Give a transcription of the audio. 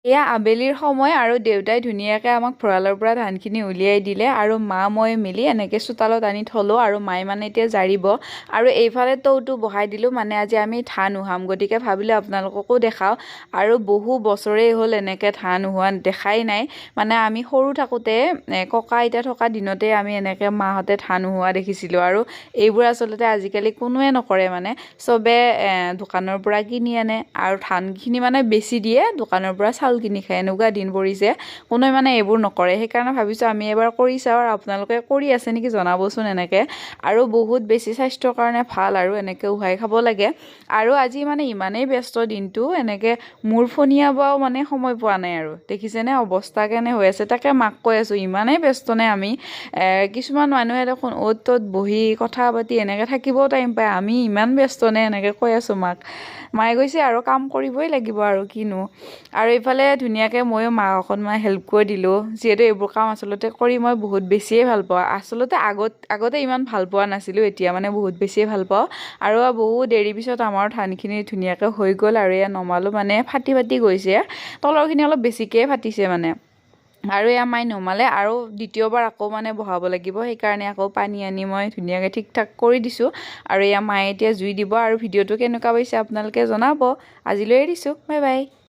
এয়া আবেলিৰ সময় আৰু দেউতাই ধুনীয়াকৈ আমাক ভঁৰালৰ পৰা ধানখিনি উলিয়াই দিলে আৰু মা মই মিলি এনেকৈ চোতালত আনি থলোঁ আৰু মায়ে মানে এতিয়া জাৰিব আৰু এইফালে টৌটো বহাই দিলোঁ মানে আজি আমি ধান উহাম গতিকে ভাবিলোঁ আপোনালোককো দেখাওঁ আৰু বহু বছৰেই হ'ল এনেকৈ ধান উহোৱা দেখাই নাই মানে আমি সৰু থাকোঁতে ককা আইতা থকা দিনতে আমি এনেকৈ মাহঁতে ধান উহোৱা দেখিছিলোঁ আৰু এইবোৰ আচলতে আজিকালি কোনোৱে নকৰে মানে চবে দোকানৰ পৰা কিনি আনে আৰু ধানখিনি মানে বেছি দিয়ে দোকানৰ পৰা চাউল কিনি খায় এনেকুৱা দিন পৰিছে কোনোৱে মানে এইবোৰ নকৰে সেইকাৰণে ভাবিছোঁ আমি এবাৰ কৰি চাওঁ আৰু আপোনালোকে কৰি আছে নেকি জনাবচোন এনেকৈ আৰু বহুত বেছি স্বাস্থ্যৰ কাৰণে ভাল আৰু এনেকৈ উহাই খাব লাগে আৰু আজি মানে ইমানেই ব্যস্ত দিনটো এনেকৈ মূৰ ফণিয়াবও মানে সময় পোৱা নাই আৰু দেখিছেনে অৱস্থা কেনে হৈ আছে তাকে মাক কৈ আছোঁ ইমানেই ব্যস্ত নে আমি কিছুমান মানুহে দেখোন অ'ত ত'ত বহি কথা পাতি এনেকৈ থাকিবও টাইম পায় আমি ইমান ব্যস্ত নে এনেকৈ কৈ আছোঁ মাক মায়ে কৈছে আৰু কাম কৰিবই লাগিব আৰু কিনো আৰু এইফালে ধুনীয়াকৈ ময়ো মাক অকণমান হেল্প কৰি দিলোঁ যিহেতু এইবোৰ কাম আচলতে কৰি মই বহুত বেছিয়ে ভাল পাওঁ আচলতে আগতে ইমান ভাল পোৱা নাছিলোঁ এতিয়া মানে বহুত বেছিয়ে ভাল পাওঁ আৰু বহুত দেৰি পিছত আমাৰ ধানখিনি ধুনীয়াকৈ হৈ গ'ল আৰু এয়া নমালোঁ মানে ফাটি ফাটি গৈছে তলৰখিনি অলপ বেছিকৈ ফাটিছে মানে আৰু এয়া মায়ে নমালে আৰু দ্বিতীয়বাৰ আকৌ মানে বহাব লাগিব সেইকাৰণে আকৌ পানী আনি মই ধুনীয়াকৈ ঠিক ঠাক কৰি দিছোঁ আৰু এয়া মায়ে এতিয়া জুই দিব আৰু ভিডিঅ'টো কেনেকুৱা পাইছে আপোনালোকে জনাব আজিলৈ এৰিছোঁ বাই বাই